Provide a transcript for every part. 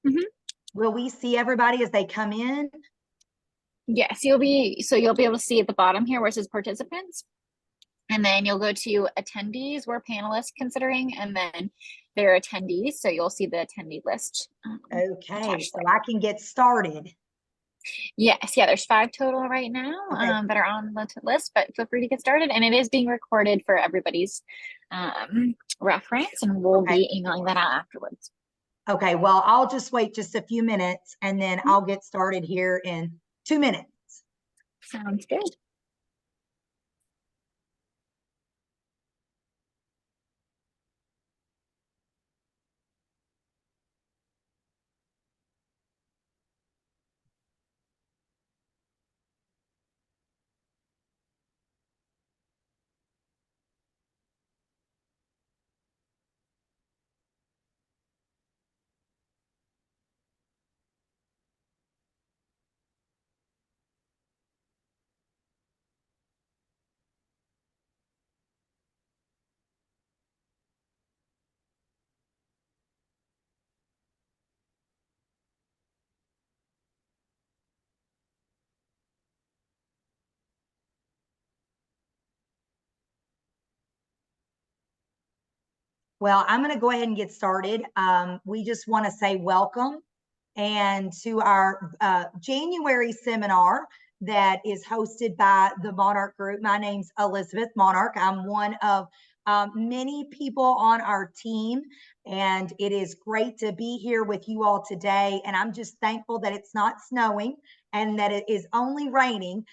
Mhm. Will we see everybody as they come in? Yes, you'll be able to see at the bottom here where it says participants. And then you'll go to attendees, we're panelists considering, and then they're attendees. So you'll see the attendee list Okay, attached so there. I can get started. Yes, yeah, there's 5 total right now Okay. that are on the list, but feel free to get started. And it is being recorded for everybody's reference, and we'll Okay. be emailing that out afterwards. Okay, well, I'll just wait just a few minutes and then I'll get started here in 2 minutes. Sounds good. Well, I'm going to go ahead and get started. We just want to say welcome and to our January seminar that is hosted by the Monarch Group. My name's Elizabeth Monarch. I'm one of many people on our team, and it is great to be here with you all today. And I'm just thankful that it's not snowing and that it is only raining.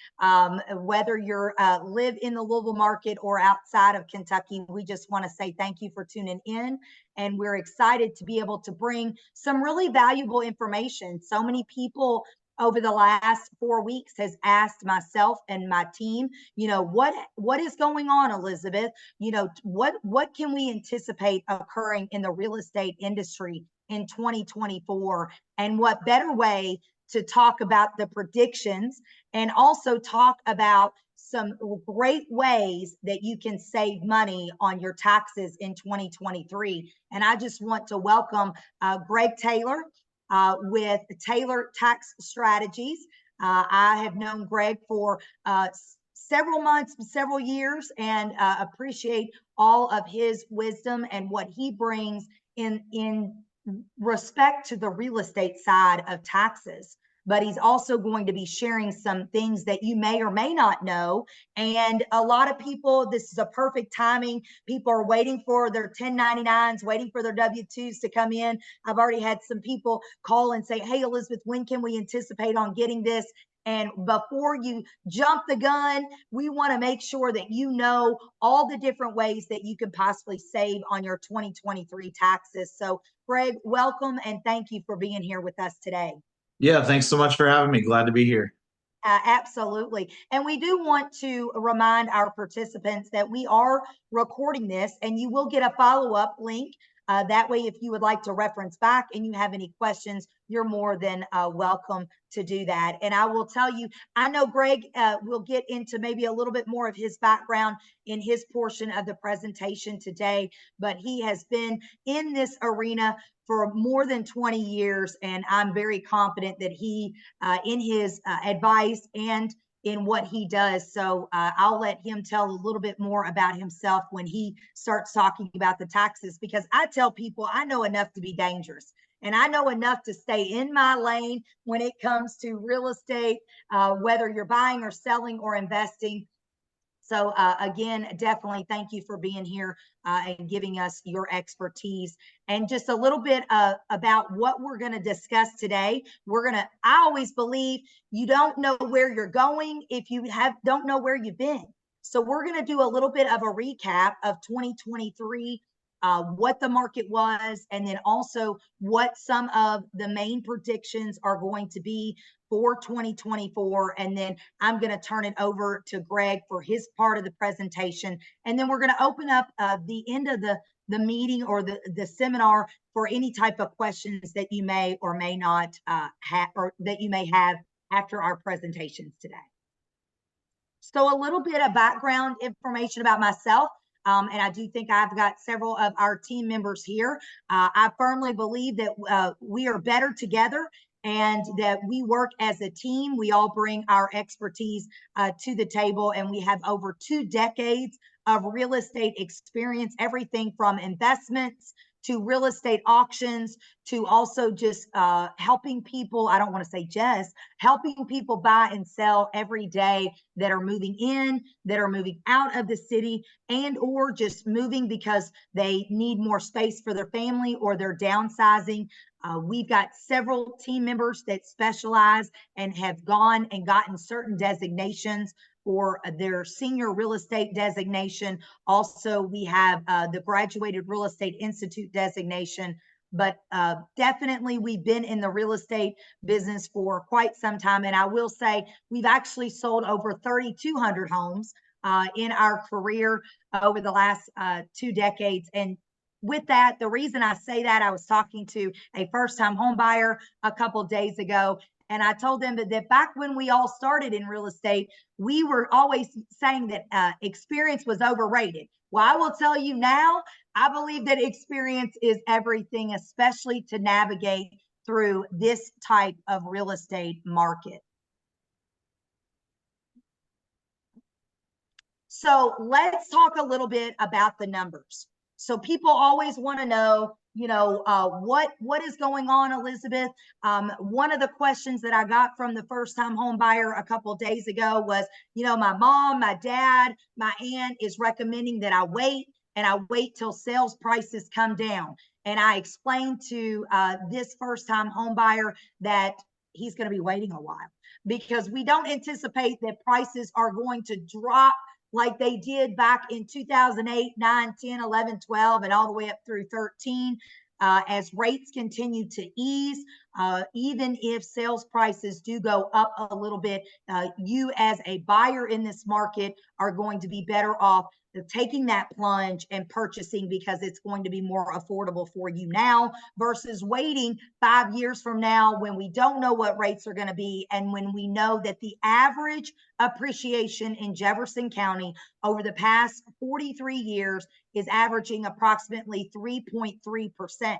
Whether you're live in the Louisville market or outside of Kentucky, we just want to say thank you for tuning in. And we're excited to be able to bring some really valuable information. So many people over the last 4 weeks has asked myself and my team, what is going on, Elizabeth? What can we anticipate occurring in the real estate industry in 2024? And what better way to talk about the predictions and also talk about some great ways that you can save money on your taxes in 2023. And I just want to welcome Greg Taylor with Taylor Tax Strategies. I have known Greg for several months, several years, and appreciate all of his wisdom and what he brings in respect to the real estate side of taxes. But he's also going to be sharing some things that you may or may not know. And a lot of people, this is a perfect timing. People are waiting for their 1099s, waiting for their W-2s to come in. I've already had some people call and say, hey, Elizabeth, when can we anticipate on getting this? And before you jump the gun, we want to make sure that you know all the different ways that you can possibly save on your 2023 taxes. So, Greg, welcome and thank you for being here with us today. Yeah, thanks so much for having me. Glad to be here. Absolutely. And we do want to remind our participants that we are recording this and you will get a follow-up link. That way, if you would like to reference back and you have any questions, you're more than welcome to do that. And I will tell you, I know Greg will get into maybe a little bit more of his background in his portion of the presentation today, but he has been in this arena for more than 20 years. And I'm very confident that he, in his advice and in what he does. So I'll let him tell a little bit more about himself when he starts talking about the taxes, because I tell people I know enough to be dangerous. And I know enough to stay in my lane when it comes to real estate, whether you're buying or selling or investing. So again, definitely thank you for being here and giving us your expertise. And just a little bit about what we're going to discuss today. I always believe you don't know where you're going if you don't know where you've been. So we're going to do a little bit of a recap of 2023, what the market was, and then also what some of the main predictions are going to be for 2024. And then I'm going to turn it over to Greg for his part of the presentation. And then we're going to open up the end of the meeting or the seminar for any type of questions that you may or may not have, or that you may have after our presentations today. So a little bit of background information about myself. And I do think I've got several of our team members here. I firmly believe that we are better together and that we work as a team. We all bring our expertise to the table, and we have over 2 decades of real estate experience, everything from investments to real estate auctions, to also just helping people, I don't want to say just, helping people buy and sell every day that are moving in, that are moving out of the city, and or just moving because they need more space for their family or they're downsizing. We've got several team members that specialize and have gone and gotten certain designations for their senior real estate designation. Also, we have the Graduated Real Estate Institute designation, but definitely we've been in the real estate business for quite some time. And I will say we've actually sold over 3,200 homes in our career over the last 2 decades. And with that, the reason I say that, I was talking to a first-time home buyer a couple of days ago, and I told them that back when we all started in real estate, we were always saying that experience was overrated. Well, I will tell you now, I believe that experience is everything, especially to navigate through this type of real estate market. So let's talk a little bit about the numbers. So people always want to know, what is going on, Elizabeth? One of the questions that I got from the first-time home buyer a couple of days ago was, my mom, my dad, my aunt is recommending that I wait, and I wait till sales prices come down. And I explained to this first-time home buyer that he's going to be waiting a while, because we don't anticipate that prices are going to drop like they did back in 2008, 9, 10, 11, 12, and all the way up through 13. As rates continue to ease, even if sales prices do go up a little bit, you as a buyer in this market are going to be better off taking that plunge and purchasing, because it's going to be more affordable for you now versus waiting 5 years from now when we don't know what rates are going to be, and when we know that the average appreciation in Jefferson County over the past 43 years is averaging approximately 3.3%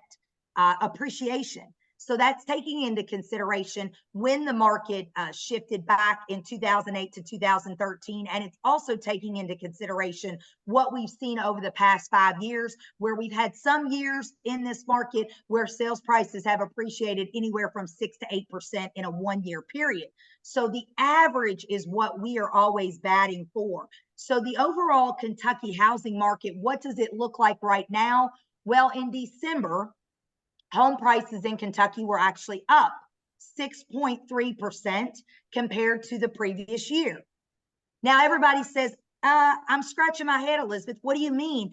appreciation. So that's taking into consideration when the market shifted back in 2008 to 2013. And it's also taking into consideration what we've seen over the past 5 years, where we've had some years in this market where sales prices have appreciated anywhere from 6 to 8% in a 1-year period. So the average is what we are always batting for. So the overall Kentucky housing market, what does it look like right now? Well, in December, home prices in Kentucky were actually up 6.3% compared to the previous year. Now, everybody says, I'm scratching my head, Elizabeth. What do you mean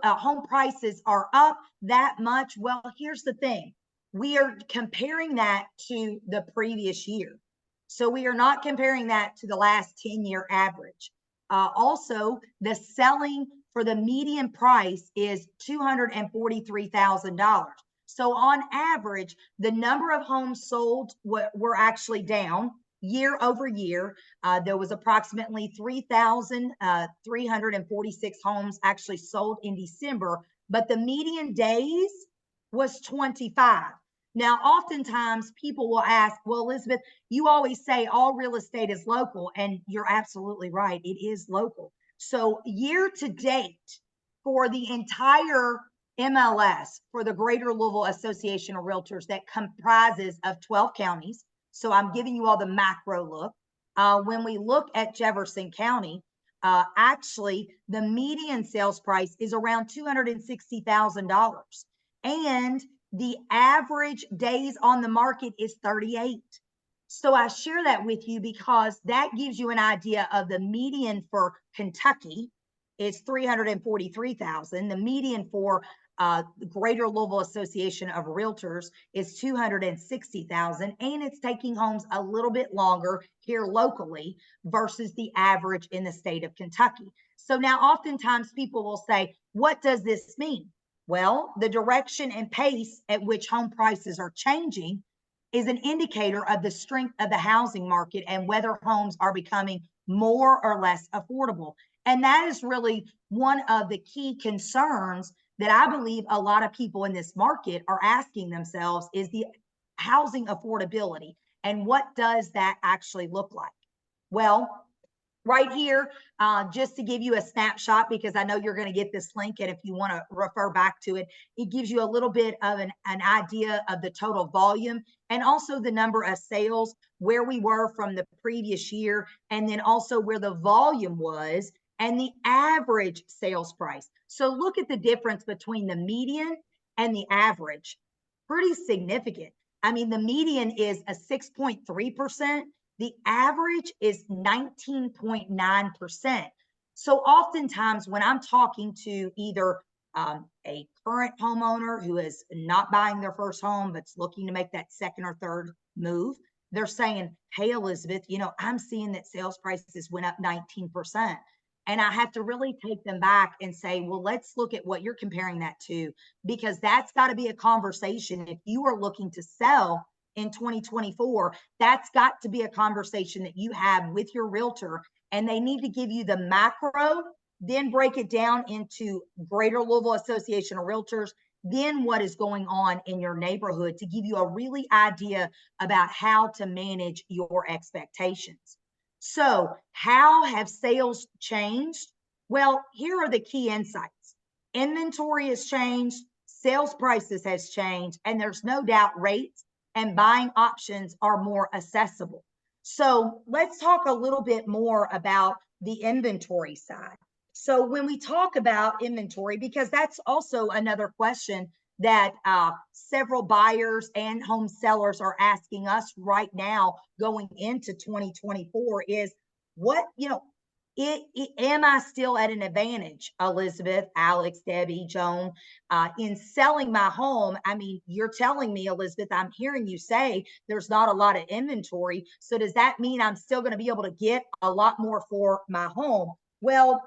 home prices are up that much? Well, here's the thing. We are comparing that to the previous year. So we are not comparing that to the last 10-year average. Also, the selling for the median price is $243,000. So on average, the number of homes sold were actually down year over year. There was approximately 3,346 homes actually sold in December, but the median days was 25. Now, oftentimes people will ask, well, Elizabeth, you always say all real estate is local, and you're absolutely right. It is local. So year to date for the entire MLS, for the Greater Louisville Association of Realtors, that comprises of 12 counties. So I'm giving you all the macro look. When we look at Jefferson County, actually the median sales price is around $260,000. And the average days on the market is 38. So I share that with you because that gives you an idea of the median for Kentucky is 343,000. The median for the Greater Louisville Association of Realtors is 260,000, and it's taking homes a little bit longer here locally versus the average in the state of Kentucky. So now oftentimes people will say, what does this mean? Well, the direction and pace at which home prices are changing is an indicator of the strength of the housing market and whether homes are becoming more or less affordable. And that is really one of the key concerns that I believe a lot of people in this market are asking themselves is the housing affordability. And what does that actually look like? Well, right here, just to give you a snapshot, because I know you're going to get this link, and if you want to refer back to it, it gives you a little bit of an idea of the total volume and also the number of sales, where we were from the previous year, and then also where the volume was and the average sales price. So look at the difference between the median and the average. Pretty significant. I mean, the median is a 6.3%. The average is 19.9%. So oftentimes when I'm talking to either a current homeowner who is not buying their first home, but's looking to make that second or third move, they're saying, hey, Elizabeth, you know, I'm seeing that sales prices went up 19%. And I have to really take them back and say, well, let's look at what you're comparing that to, because that's got to be a conversation. If you are looking to sell in 2024, that's got to be a conversation that you have with your realtor, and they need to give you the macro, then break it down into Greater Louisville Association of Realtors, then what is going on in your neighborhood to give you a really idea about how to manage your expectations. So how have sales changed? Well, here are the key insights. Inventory has changed, sales prices has changed, and there's no doubt rates and buying options are more accessible. So let's talk a little bit more about the inventory side. So when we talk about inventory, because that's also another question that several buyers and home sellers are asking us right now going into 2024 is what, you know, am I still at an advantage, Elizabeth, Alex, Debbie, Joan, in selling my home? I mean, you're telling me, Elizabeth, I'm hearing you say there's not a lot of inventory. So does that mean I'm still going to be able to get a lot more for my home? Well,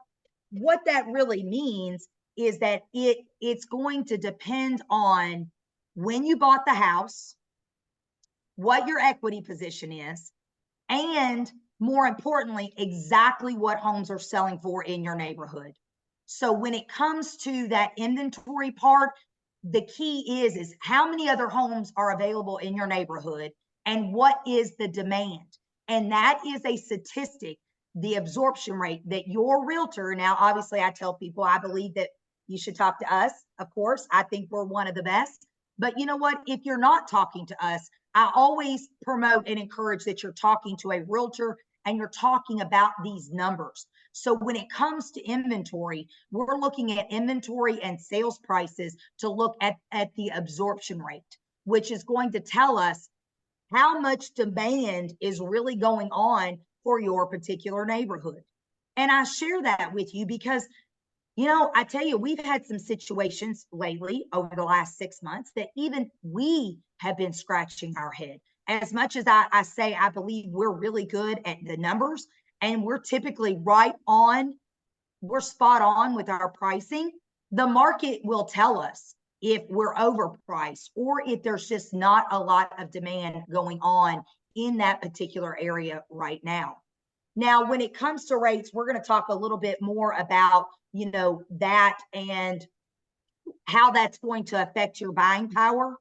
what that really means is that it's going to depend on when you bought the house, what your equity position is, and more importantly, exactly what homes are selling for in your neighborhood. So when it comes to that inventory part, the key is how many other homes are available in your neighborhood and what is the demand. And that is a statistic, the absorption rate that your realtor, now obviously I tell people I believe that you should talk to us. Of course, I think we're one of the best. But you know what? If you're not talking to us, I always promote and encourage that you're talking to a realtor and you're talking about these numbers. So when it comes to inventory, we're looking at inventory and sales prices to look at the absorption rate, which is going to tell us how much demand is really going on for your particular neighborhood. And I share that with you because, you know, I tell you, we've had some situations lately over the last 6 months that even we have been scratching our head. As much as I say, I believe we're really good at the numbers and we're typically right on, we're spot on with our pricing. The market will tell us if we're overpriced or if there's just not a lot of demand going on in that particular area right now. Now, when it comes to rates, we're going to talk a little bit more about, you know, that and how that's going to affect your buying power.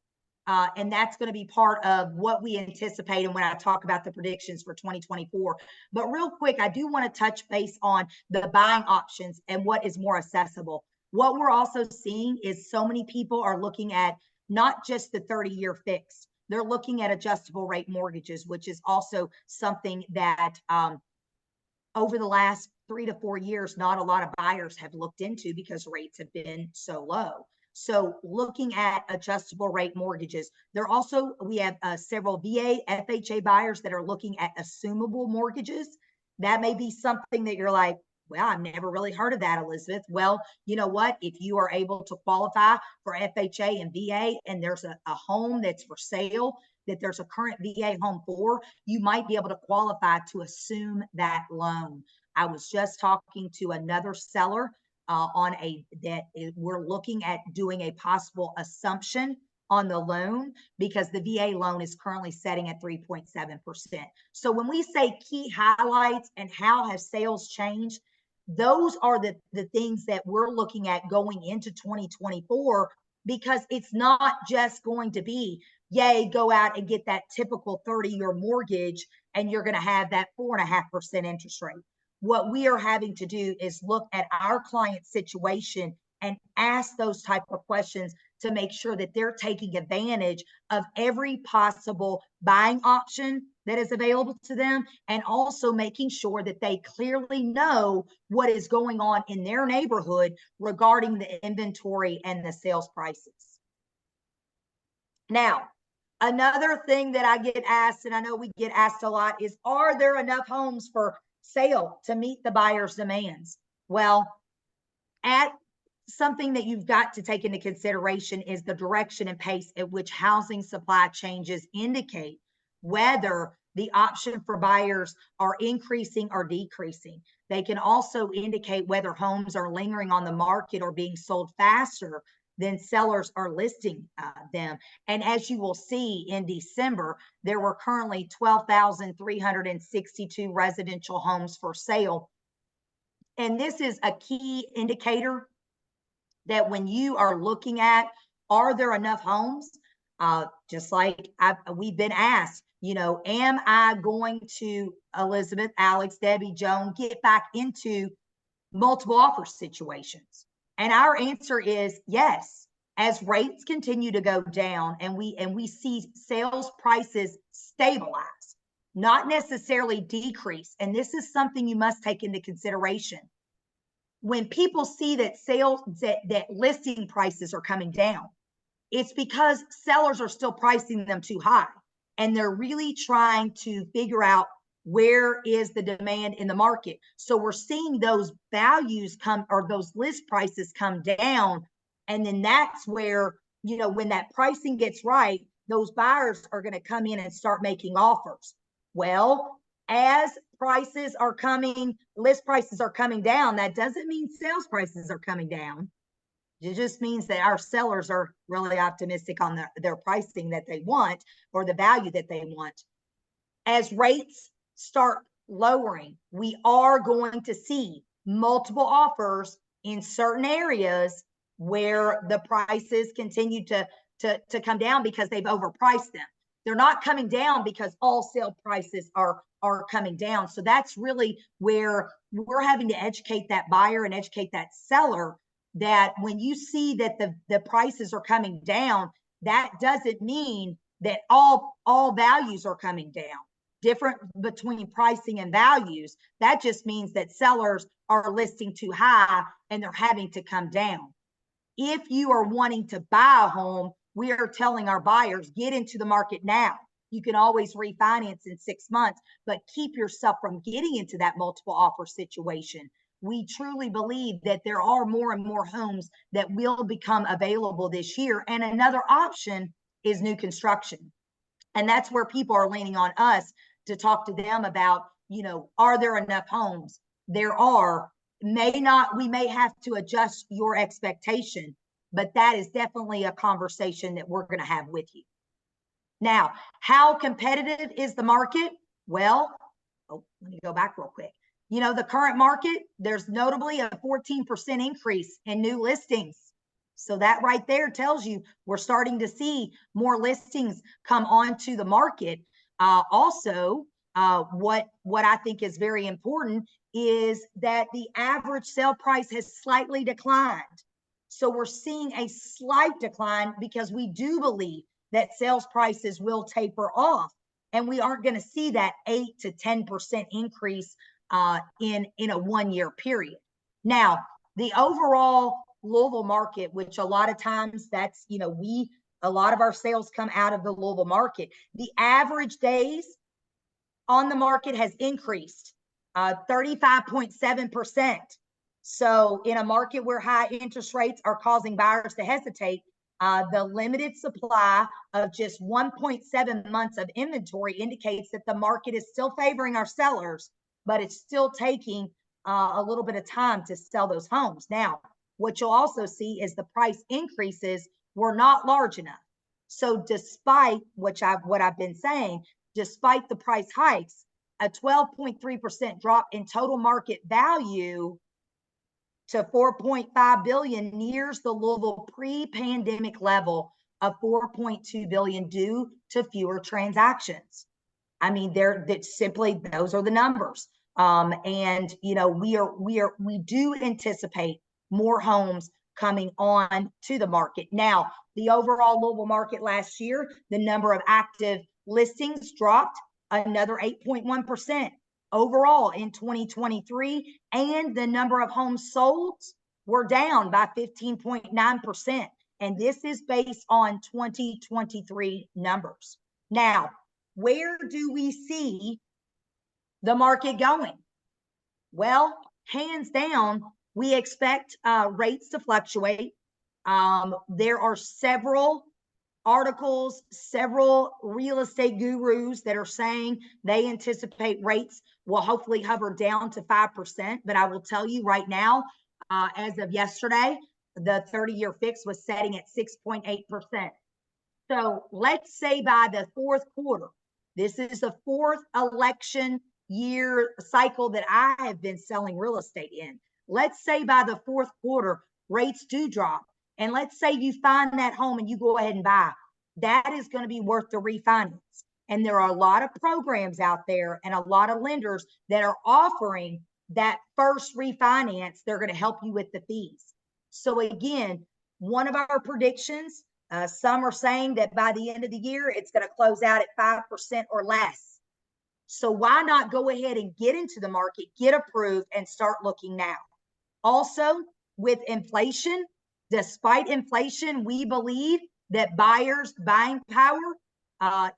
And that's going to be part of what we anticipate. And when I talk about the predictions for 2024, but real quick, I do want to touch base on the buying options and what is more accessible. What we're also seeing is so many people are looking at not just the 30-year fixed, they're looking at adjustable rate mortgages, which is also something that over the last 3 to 4 years, not a lot of buyers have looked into because rates have been so low. So looking at adjustable rate mortgages, we have several VA, FHA buyers that are looking at assumable mortgages. That may be something that you're like, well, I've never really heard of that, Elizabeth. Well, you know what? If you are able to qualify for FHA and VA, and there's a home that's for sale, that there's a current VA home for, you might be able to qualify to assume that loan. I was just talking to another seller we're looking at doing a possible assumption on the loan because the VA loan is currently setting at 3.7%. So when we say key highlights and how have sales changed, Those are the things that we're looking at going into 2024, because it's not just going to be, yay, go out and get that typical 30-year mortgage and you're going to have that 4.5% interest rate. What we are having to do is look at our client situation and ask those type of questions to make sure that they're taking advantage of every possible buying option that is available to them, and also making sure that they clearly know what is going on in their neighborhood regarding the inventory and the sales prices. Now, another thing that I get asked, and I know we get asked a lot, is are there enough homes for sale to meet the buyer's demands? Well, at something that you've got to take into consideration is the direction and pace at which housing supply changes indicate whether the option for buyers are increasing or decreasing. They can also indicate whether homes are lingering on the market or being sold faster than sellers are listing them. And as you will see, in December, there were currently 12,362 residential homes for sale. And this is a key indicator that when you are looking at, are there enough homes? Just like we've been asked, you know, am I going to, Elizabeth, Alex, Debbie, Joan, get back into multiple offer situations? And our answer is yes. As rates continue to go down and we see sales prices stabilize, not necessarily decrease. And this is something you must take into consideration. When people see that that listing prices are coming down, it's because sellers are still pricing them too high. And they're really trying to figure out where is the demand in the market. So we're seeing those values come, or those list prices come down. And then that's where, you know, when that pricing gets right, those buyers are going to come in and start making offers. Well, as prices are coming, list prices are coming down, that doesn't mean sales prices are coming down. It just means that our sellers are really optimistic on their pricing that they want, or the value that they want. As rates start lowering, we are going to see multiple offers in certain areas where the prices continue to come down because they've overpriced them. They're not coming down because all sale prices are coming down. So that's really where we're having to educate that buyer and educate that seller, that when you see that the prices are coming down, that doesn't mean that all values are coming down. Different between pricing and values. That just means that sellers are listing too high and they're having to come down. If you are wanting to buy a home, we are telling our buyers, get into the market now. You can always refinance in 6 months, but keep yourself from getting into that multiple offer situation. We truly believe that there are more and more homes that will become available this year. And another option is new construction. And that's where people are leaning on us to talk to them about, you know, are there enough homes? There are. We may have to adjust your expectation, but that is definitely a conversation that we're going to have with you. Now, how competitive is the market? Well, let me go back real quick. You know, the current market, there's notably a 14% increase in new listings. So that right there tells you we're starting to see more listings come onto the market. Also, what I think is very important is that the average sale price has slightly declined. So we're seeing a slight decline because we do believe that sales prices will taper off, and we aren't going to see that 8 to 10% increase in a 1 year period. Now, the overall Louisville market, which a lot of times that's, you know, a lot of our sales come out of the Louisville market. The average days on the market has increased 35.7%. So in a market where high interest rates are causing buyers to hesitate, the limited supply of just 1.7 months of inventory indicates that the market is still favoring our sellers, but it's still taking a little bit of time to sell those homes. Now, what you'll also see is the price increases were not large enough. So despite what I've been saying, despite the price hikes, a 12.3% drop in total market value to 4.5 billion nears the Louisville pre-pandemic level of 4.2 billion due to fewer transactions. I mean, those are the numbers. And you know, we do anticipate more homes coming on to the market. Now, the overall Louisville market last year, the number of active listings dropped another 8.1% overall in 2023, and the number of homes sold were down by 15.9%. And this is based on 2023 numbers. Now, where do we see the market going? Well, hands down, we expect rates to fluctuate. There are several articles, several real estate gurus that are saying they anticipate rates will hopefully hover down to 5%. But I will tell you right now, as of yesterday, the 30-year fix was setting at 6.8%. So let's say by the fourth quarter, this is the fourth election year cycle that I have been selling real estate in. Let's say by the fourth quarter, rates do drop. And let's say you find that home and you go ahead and buy. That is going to be worth the refinance. And there are a lot of programs out there and a lot of lenders that are offering that first refinance. They're going to help you with the fees. So again, one of our predictions, some are saying that by the end of the year, it's going to close out at 5% or less. So why not go ahead and get into the market, get approved, and start looking now? Also, with inflation, despite inflation, we believe that buyers' buying power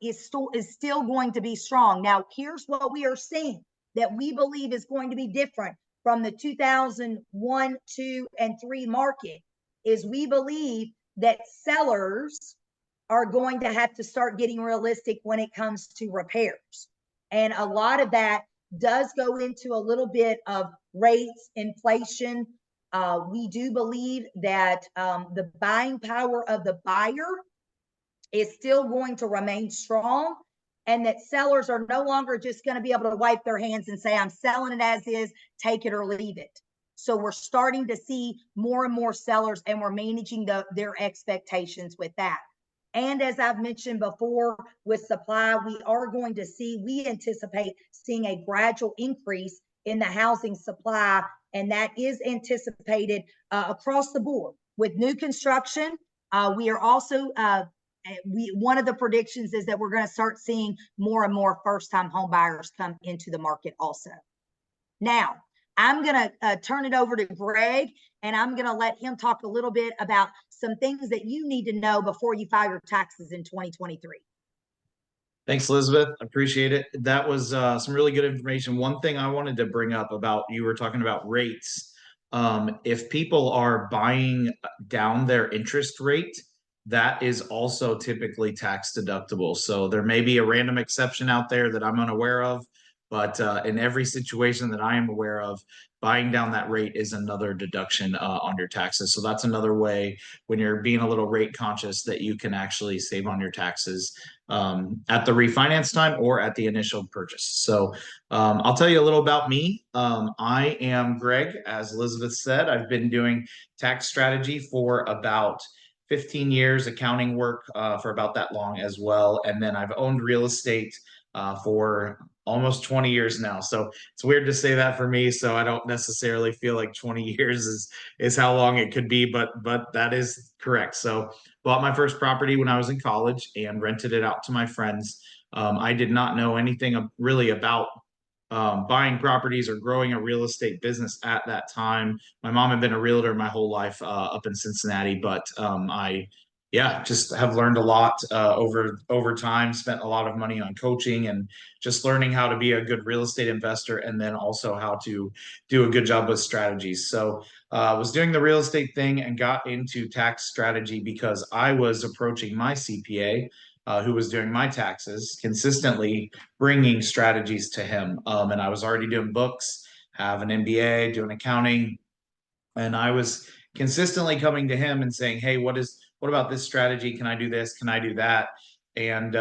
is still going to be strong. Now, here's what we are seeing that we believe is going to be different from the 2001, 2, and 3 market is we believe that sellers are going to have to start getting realistic when it comes to repairs. And a lot of that does go into a little bit of rates, inflation. We do believe that the buying power of the buyer is still going to remain strong, and that sellers are no longer just going to be able to wipe their hands and say, I'm selling it as is, take it or leave it. So we're starting to see more and more sellers, and we're managing their expectations with that. And as I've mentioned before, with supply, we anticipate seeing a gradual increase in the housing supply, and that is anticipated across the board. With new construction, we are also, one of the predictions is that we're going to start seeing more and more first-time home buyers come into the market also. Now, I'm going to turn it over to Greg, and I'm going to let him talk a little bit about some things that you need to know before you file your taxes in 2023. Thanks, Elizabeth. Appreciate it. That was some really good information. One thing I wanted to bring up about, you were talking about rates. If people are buying down their interest rate, that is also typically tax deductible. So there may be a random exception out there that I'm unaware of, but in every situation that I am aware of, buying down that rate is another deduction on your taxes. So that's another way, when you're being a little rate conscious, that you can actually save on your taxes at the refinance time or at the initial purchase. So I'll tell you a little about me. I am Greg, as Elizabeth said. I've been doing tax strategy for about 15 years, accounting work for about that long as well. And then I've owned real estate for almost 20 years now. So it's weird to say that for me. So I don't necessarily feel like 20 years is how long it could be, but that is correct. So bought my first property when I was in college and rented it out to my friends. I did not know anything really about buying properties or growing a real estate business at that time. My mom had been a realtor my whole life up in Cincinnati, but I just have learned a lot over time, spent a lot of money on coaching and just learning how to be a good real estate investor, and then also how to do a good job with strategies. So I was doing the real estate thing and got into tax strategy because I was approaching my CPA, who was doing my taxes, consistently bringing strategies to him. And I was already doing books, have an MBA, doing accounting, and I was consistently coming to him and saying, hey, what about this strategy? Can I do this? Can I do that? And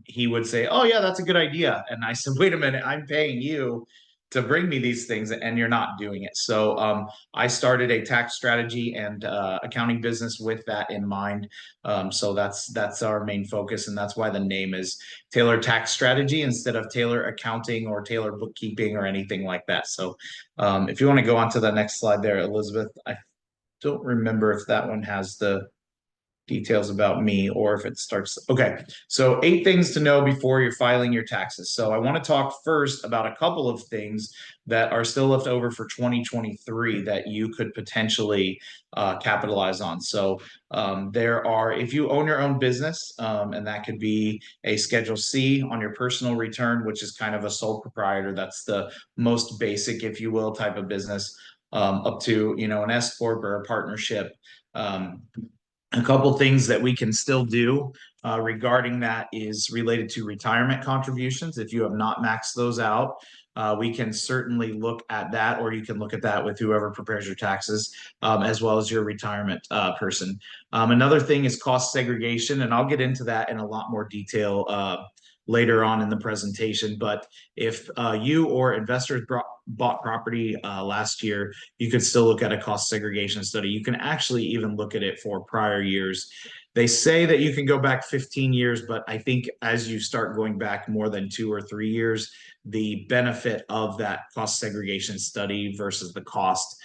he would say, oh yeah, that's a good idea. And I said, wait a minute, I'm paying you bring me these things and you're not doing it. So I started a tax strategy and accounting business with that in mind. So that's our main focus, and that's why the name is Taylor Tax Strategy instead of Taylor Accounting or Taylor Bookkeeping or anything like that. So if you want to go on to the next slide there, Elizabeth, I don't remember if that one has the details about me or if it starts. Okay, so 8 things to know before you're filing your taxes. So I want to talk first about a couple of things that are still left over for 2023 that you could potentially capitalize on. So there are, if you own your own business, and that could be a Schedule C on your personal return, which is kind of a sole proprietor. That's the most basic, if you will, type of business, up to, you know, an S corp or a partnership. A couple things that we can still do regarding that is related to retirement contributions. If you have not maxed those out, we can certainly look at that, or you can look at that with whoever prepares your taxes, as well as your retirement person. Another thing is cost segregation, and I'll get into that in a lot more detail later on in the presentation. But if you or investors bought property last year, you could still look at a cost segregation study. You can actually even look at it for prior years. They say that you can go back 15 years, but I think as you start going back more than 2 or 3 years, the benefit of that cost segregation study versus the cost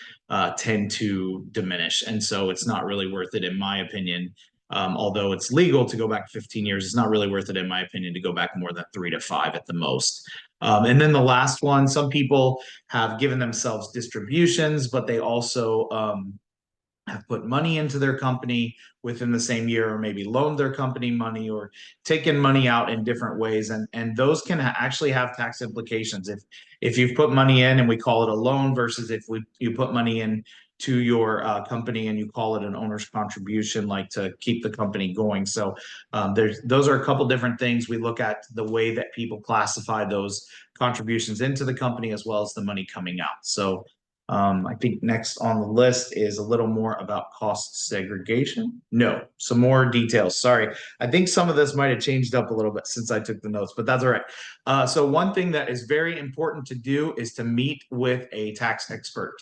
tend to diminish. And so it's not really worth it, in my opinion. Although it's legal to go back 15 years, it's not really worth it, in my opinion, to go back more than 3 to 5 at the most. And then the last one, some people have given themselves distributions, but they also have put money into their company within the same year, or maybe loaned their company money, or taken money out in different ways. And those can actually have tax implications. If you've put money in and we call it a loan versus if you put money in to your company and you call it an owner's contribution, like to keep the company going. So those are a couple different things. We look at the way that people classify those contributions into the company as well as the money coming out. So I think next on the list is a little more about cost segregation. No, some more details. Sorry. I think some of this might have changed up a little bit since I took the notes, but that's all right. So one thing that is very important to do is to meet with a tax expert.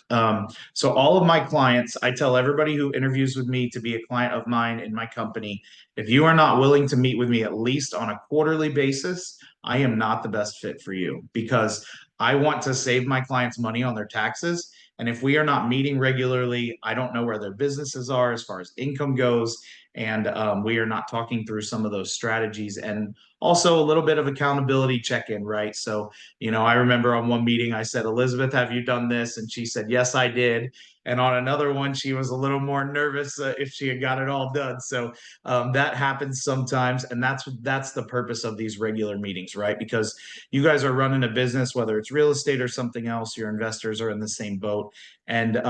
So all of my clients, I tell everybody who interviews with me to be a client of mine in my company, if you are not willing to meet with me at least on a quarterly basis, I am not the best fit for you, because I want to save my clients money on their taxes. And if we are not meeting regularly, I don't know where their businesses are as far as income goes. And we are not talking through some of those strategies, and also a little bit of accountability check-in, right? So, you know, I remember on one meeting I said, Elizabeth, have you done this? And she said, yes, I did. And on another one, she was a little more nervous if she had got it all done. So that happens sometimes. And that's the purpose of these regular meetings, right? Because you guys are running a business, whether it's real estate or something else, your investors are in the same boat. And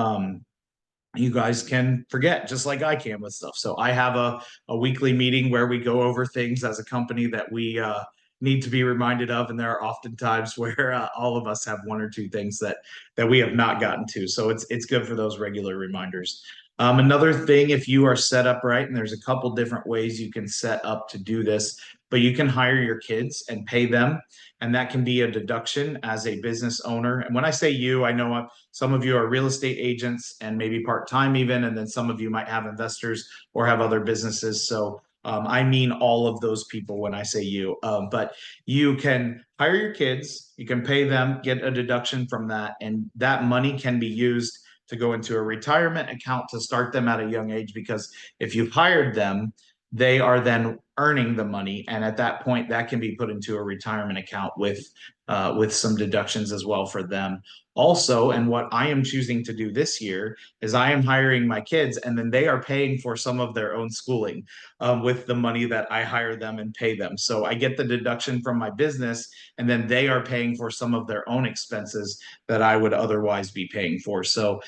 you guys can forget, just like I can with stuff. So I have a weekly meeting where we go over things as a company that we need to be reminded of. And there are often times where all of us have 1 or 2 things that we have not gotten to. So it's good for those regular reminders. Another thing, if you are set up right, and there's a couple different ways you can set up to do this, but you can hire your kids and pay them. And that can be a deduction as a business owner. And when I say you, I know some of you are real estate agents and maybe part-time even, and then some of you might have investors or have other businesses. So I mean all of those people when I say you. But you can hire your kids, you can pay them, get a deduction from that, and that money can be used to go into a retirement account to start them at a young age. Because if you've hired them, they are then earning the money, and at that point that can be put into a retirement account with some deductions as well for them also. And what I am choosing to do this year is I am hiring my kids, and then they are paying for some of their own schooling with the money that I hire them and pay them. So I get the deduction from my business, and then they are paying for some of their own expenses that I would otherwise be paying for. So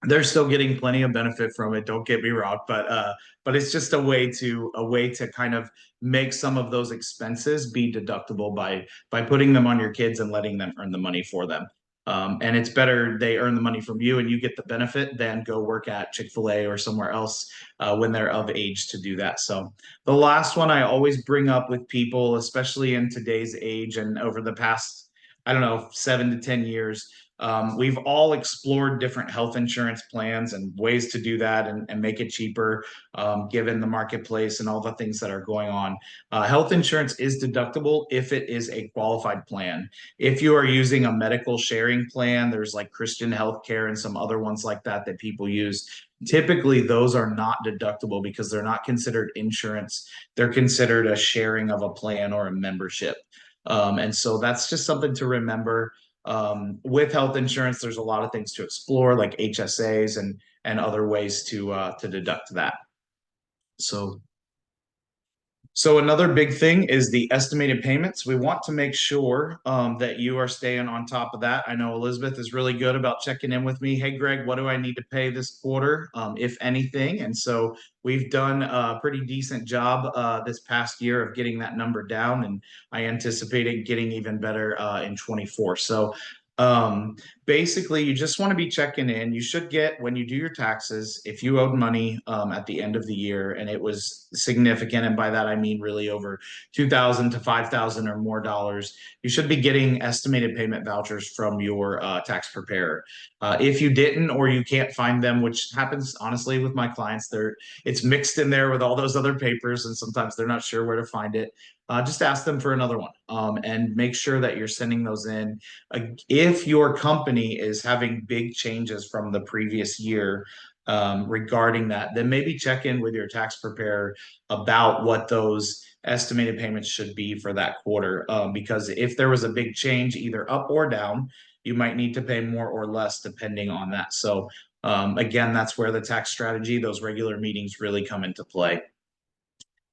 they're still getting plenty of benefit from it, don't get me wrong, but it's just a way to kind of make some of those expenses be deductible by putting them on your kids and letting them earn the money for them. And it's better they earn the money from you and you get the benefit than go work at Chick-fil-A or somewhere else when they're of age to do that. So the last one I always bring up with people, especially in today's age and over the past I don't know, 7 to 10 years. We've all explored different health insurance plans and ways to do that and make it cheaper, given the marketplace and all the things that are going on. Health insurance is deductible if it is a qualified plan. If you are using a medical sharing plan, there's like Christian Healthcare and some other ones like that that people use. Typically, those are not deductible because they're not considered insurance. They're considered a sharing of a plan or a membership. And so that's just something to remember. With health insurance, there's a lot of things to explore, like HSAs and other ways to deduct that. So another big thing is the estimated payments. We want to make sure that you are staying on top of that. I know Elizabeth is really good about checking in with me. Hey, Greg, what do I need to pay this quarter, if anything? And so we've done a pretty decent job this past year of getting that number down, and I anticipate it getting even better in 24. So basically, you just want to be checking in. You should get, when you do your taxes, if you owed money at the end of the year and it was significant, and by that I mean really over 2,000 to 5,000 or more dollars, you should be getting estimated payment vouchers from your tax preparer. If you didn't, or you can't find them, which happens honestly with my clients, it's mixed in there with all those other papers, and sometimes they're not sure where to find it. Just ask them for another one, and make sure that you're sending those in. If your company is having big changes from the previous year regarding that, then maybe check in with your tax preparer about what those estimated payments should be for that quarter. Because if there was a big change, either up or down, you might need to pay more or less depending on that. So again, that's where the tax strategy, those regular meetings really come into play.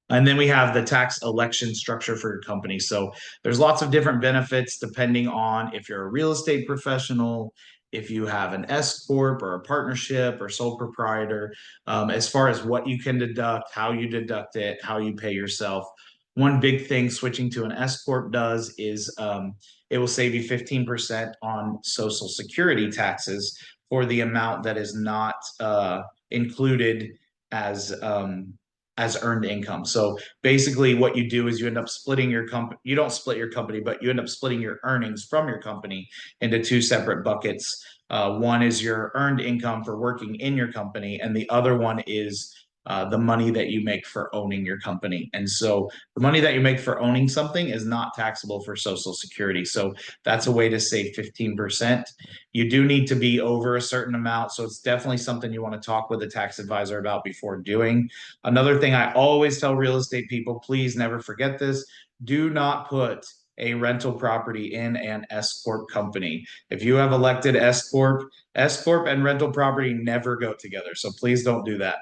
And then we have the tax election structure for your company. So there's lots of different benefits depending on if you're a real estate professional, if you have an S corp or a partnership or sole proprietor, as far as what you can deduct, how you deduct it, how you pay yourself. One big thing switching to an S corp does is it will save you 15% on Social Security taxes for the amount that is not included as earned income. So basically what you do is you end up splitting your company. You don't split your company, but you end up splitting your earnings from your company into two separate buckets. One is your earned income for working in your company, and the other one is the money that you make for owning your company. And so the money that you make for owning something is not taxable for Social Security. So that's a way to save 15%. You do need to be over a certain amount. So it's definitely something you want to talk with a tax advisor about before doing. Another thing I always tell real estate people, please never forget this. Do not put a rental property in an S Corp company. If you have elected S Corp and rental property never go together. So please don't do that.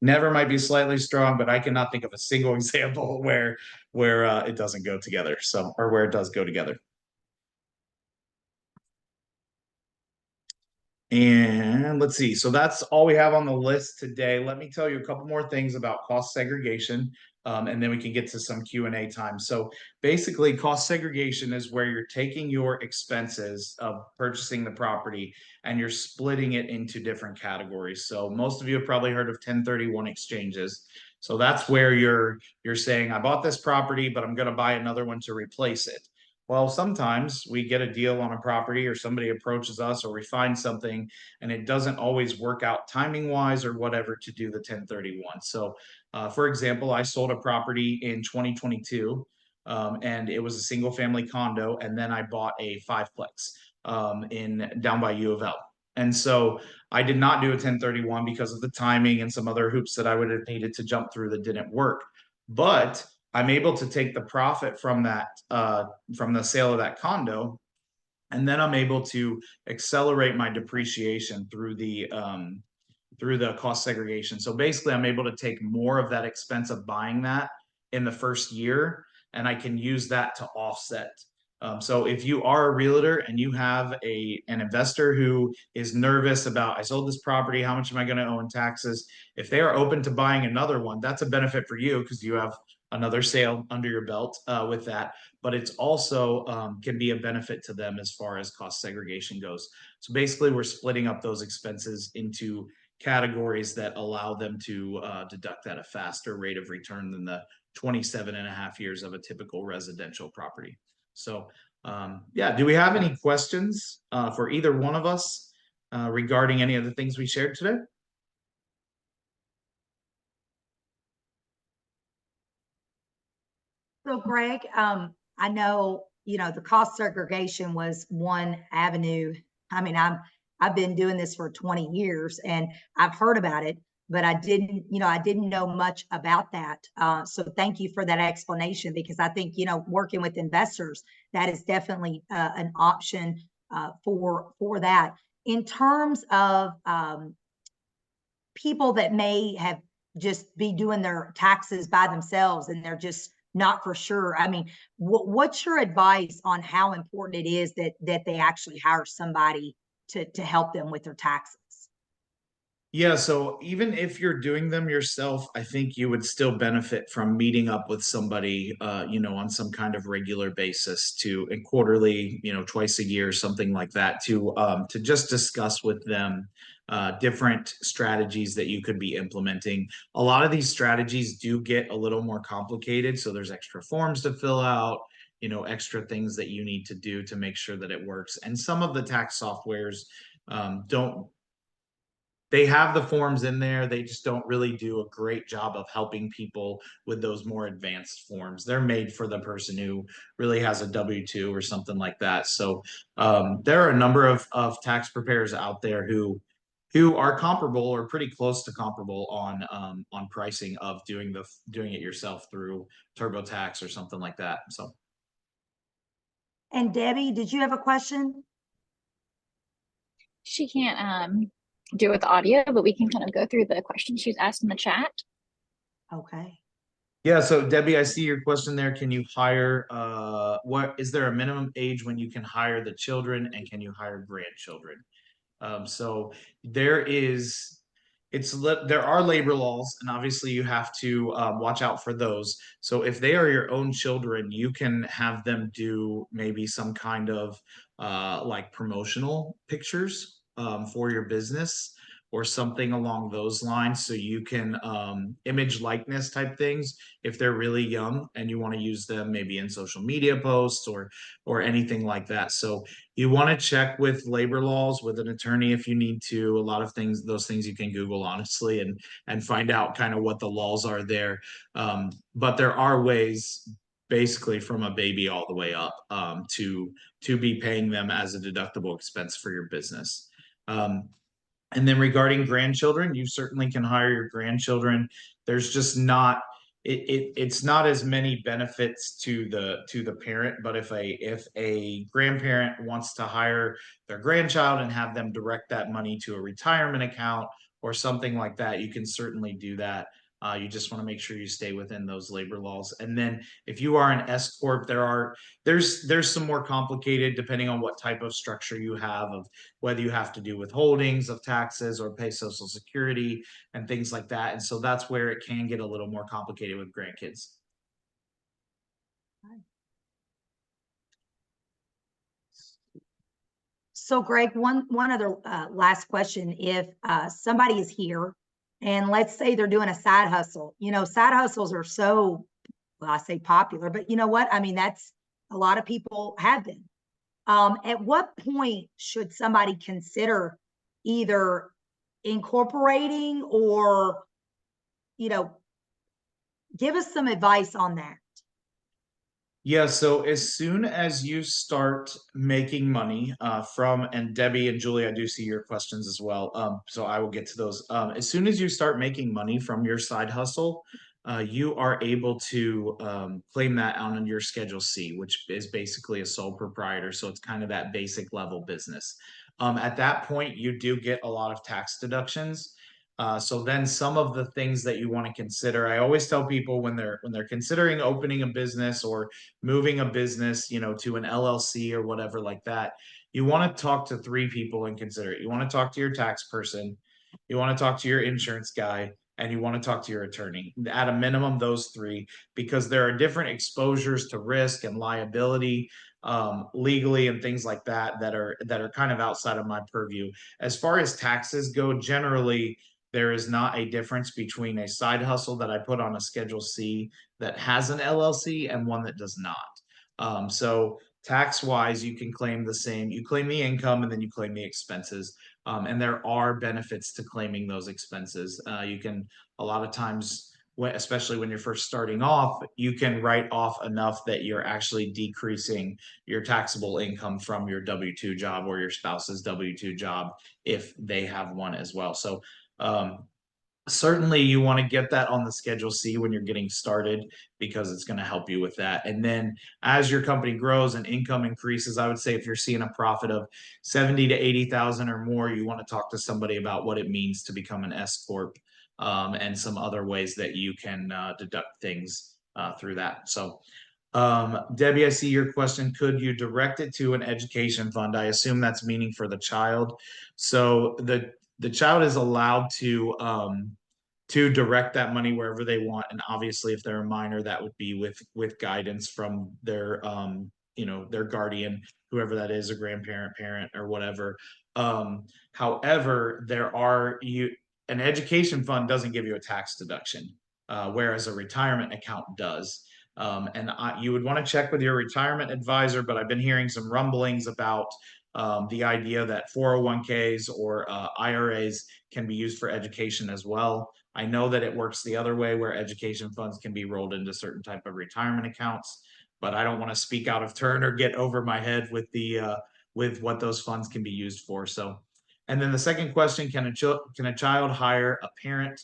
Never might be slightly strong, but I cannot think of a single example where it doesn't go together. So, or where it does go together. And let's see. So that's all we have on the list today. Let me tell you a couple more things about cost segregation, and then we can get to some Q&A time. So basically, cost segregation is where you're taking your expenses of purchasing the property and you're splitting it into different categories. So most of you have probably heard of 1031 exchanges. So that's where you're saying, I bought this property, but I'm going to buy another one to replace it. Well, sometimes we get a deal on a property or somebody approaches us or we find something and it doesn't always work out timing wise or whatever to do the 1031. So, for example, I sold a property in 2022 and it was a single family condo. And then I bought a fiveplex down by U of L. And so I did not do a 1031 because of the timing and some other hoops that I would have needed to jump through that didn't work. But I'm able to take the profit from that, from the sale of that condo, and then I'm able to accelerate my depreciation through the cost segregation. So basically, I'm able to take more of that expense of buying that in the first year, and I can use that to offset. So if you are a realtor and you have an investor who is nervous about, I sold this property, how much am I going to owe in taxes? If they are open to buying another one, that's a benefit for you because you have another sale under your belt with that. But it's also can be a benefit to them as far as cost segregation goes. So basically, we're splitting up those expenses into categories that allow them to deduct at a faster rate of return than the 27 and a half years of a typical residential property. So, yeah, do we have any questions for either one of us regarding any of the things we shared today? So Greg, I know, the cost segregation was one avenue. I mean, I've been doing this for 20 years and I've heard about it, but I didn't know much about that. So thank you for that explanation, because I think, working with investors, that is definitely an option for that. In terms of people that may have just be doing their taxes by themselves and they're just not for sure. I mean, what's your advice on how important it is that they actually hire somebody to help them with their taxes? Yeah, so even if you're doing them yourself, I think you would still benefit from meeting up with somebody, on some kind of regular basis and quarterly, twice a year, something like that, to just discuss with them different strategies that you could be implementing. A lot of these strategies do get a little more complicated, so there's extra forms to fill out, extra things that you need to do to make sure that it works. And some of the tax softwares don't they have the forms in there. They just don't really do a great job of helping people with those more advanced forms. They're made for the person who really has a W-2 or something like that. So there are a number of tax preparers out there who are comparable or pretty close to comparable on pricing of doing it yourself through TurboTax or something like that. So. And Debbie, did you have a question? She can't do it with audio, but we can kind of go through the questions she's asked in the chat. Okay. Yeah, so Debbie, I see your question there. Can you hire what is there a minimum age when you can hire the children, and can you hire grandchildren? So there is there are labor laws, and obviously you have to watch out for those. So if they are your own children, you can have them do maybe some kind of like promotional pictures for your business or something along those lines. So you can image likeness type things if they're really young and you want to use them maybe in social media posts or anything like that. So you want to check with labor laws with an attorney if you need to. A lot of those things you can Google honestly and find out kind of what the laws are there. But there are ways basically from a baby all the way up to be paying them as a deductible expense for your business. And then regarding grandchildren, you certainly can hire your grandchildren. There's just not it's not as many benefits to the parent, but if a grandparent wants to hire their grandchild and have them direct that money to a retirement account or something like that, you can certainly do that. You just want to make sure you stay within those labor laws. And then if you are an S corp, there's some more complicated depending on what type of structure you have of whether you have to do withholdings of taxes or pay Social Security and things like that. And so that's where it can get a little more complicated with grandkids. So Greg, one other last question. If somebody is here and let's say they're doing a side hustle, side hustles are so, well, I say popular, but you know what? I mean, that's a lot of people have them. At what point should somebody consider either incorporating or, give us some advice on that? Yeah, so as soon as you start making money and Debbie and Julie, I do see your questions as well. So I will get to those. As soon as you start making money from your side hustle, you are able to claim that on your Schedule C, which is basically a sole proprietor. So it's kind of that basic level business. At that point, you do get a lot of tax deductions. So then some of the things that you want to consider, I always tell people when they're considering opening a business or moving a business, to an LLC or whatever like that, you want to talk to three people and consider it. You want to talk to your tax person, you want to talk to your insurance guy, and you want to talk to your attorney. At a minimum, those three, because there are different exposures to risk and liability legally and things like that are kind of outside of my purview. As far as taxes go, generally there is not a difference between a side hustle that I put on a Schedule C that has an LLC and one that does not. So tax wise, you can claim the same. You claim the income and then you claim the expenses. And there are benefits to claiming those expenses. You can a lot of times, especially when you're first starting off, you can write off enough that you're actually decreasing your taxable income from your W-2 job or your spouse's W-2 job if they have one as well. So certainly you want to get that on the Schedule C when you're getting started because it's going to help you with that. And then as your company grows and income increases, I would say if you're seeing a profit of 70 to 80,000 or more, you want to talk to somebody about what it means to become an S Corp, and some other ways that you can deduct things through that. So Debbie, I see your question. Could you direct it to an education fund? I assume that's meaning for the child. So the child is allowed to direct that money wherever they want, and obviously, if they're a minor, that would be with guidance from their their guardian, whoever that is, a grandparent, parent, or whatever. However, an education fund doesn't give you a tax deduction, whereas a retirement account does. You would want to check with your retirement advisor, but I've been hearing some rumblings about the idea that 401ks or IRAs can be used for education as well. I know that it works the other way where education funds can be rolled into certain type of retirement accounts, but I don't want to speak out of turn or get over my head with with what those funds can be used for. So, and then the second question, can a child hire a parent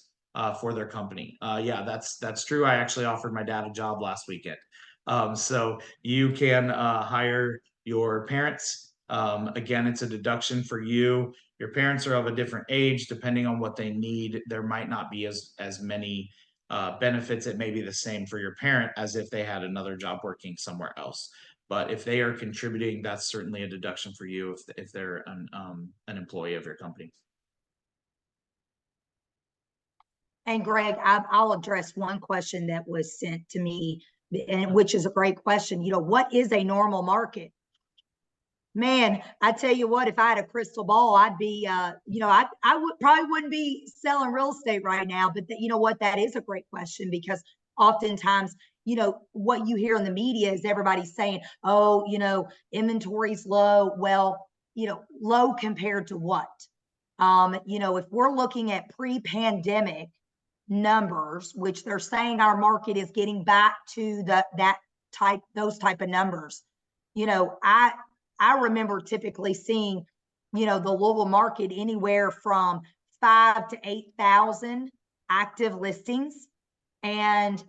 for their company? Yeah, that's true. I actually offered my dad a job last weekend. So you can hire your parents. Again, it's a deduction for you. Your parents are of a different age, depending on what they need. There might not be as many benefits. It may be the same for your parent as if they had another job working somewhere else. But if they are contributing, that's certainly a deduction for you if they're an employee of your company. And Greg, I'll address one question that was sent to me, and which is a great question. You know, what is a normal market? Man, I tell you what, if I had a crystal ball, I'd be, I probably wouldn't be selling real estate right now. But you know what? That is a great question, because oftentimes, what you hear in the media is everybody saying, oh, inventory's low. Well, low compared to what? If we're looking at pre-pandemic numbers, which they're saying our market is getting back to those type of numbers. I remember typically seeing, the Louisville market anywhere from 5,000 to 8,000 active listings. And,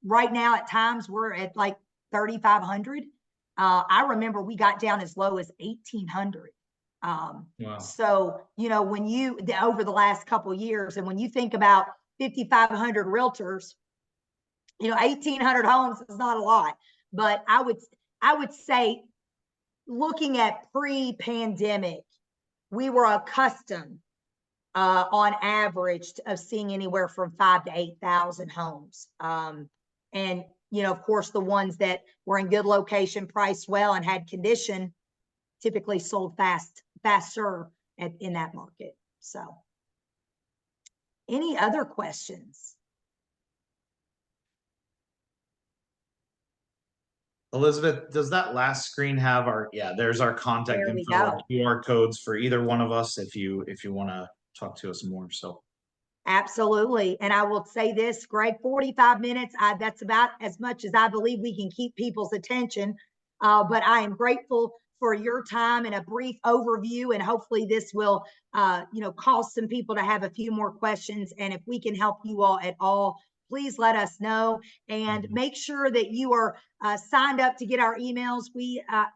right now at times we're at like 3,500. I remember we got down as low as 1,800. Wow. So, when over the last couple of years, and when you think about 5,500 realtors, 1,800 homes is not a lot, but I would say, looking at pre-pandemic, we were accustomed on average of seeing anywhere from 5,000 to 8,000 homes. And, of course, the ones that were in good location, priced well, and had condition typically sold faster in that market. So any other questions? Elizabeth, does that last screen have there's our contact info, our QR codes for either one of us if you want to talk to us more. So absolutely. And I will say this, Greg, 45 minutes, that's about as much as I believe we can keep people's attention. But I am grateful for your time and a brief overview, and hopefully this will cause some people to have a few more questions. And if we can help you all at all, please let us know, and make sure that you are signed up to get our emails.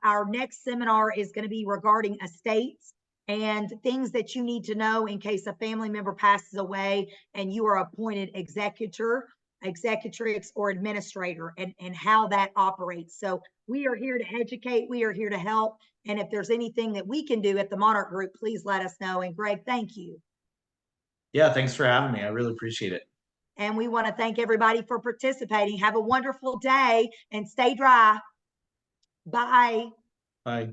Our next seminar is going to be regarding estates and things that you need to know in case a family member passes away and you are appointed executor, executrix, or administrator, and how that operates. So we are here to educate. We are here to help. And if there's anything that we can do at the Monarch Group, please let us know. And Greg, thank you. Yeah, thanks for having me. I really appreciate it. And we want to thank everybody for participating. Have a wonderful day and stay dry. Bye. Bye.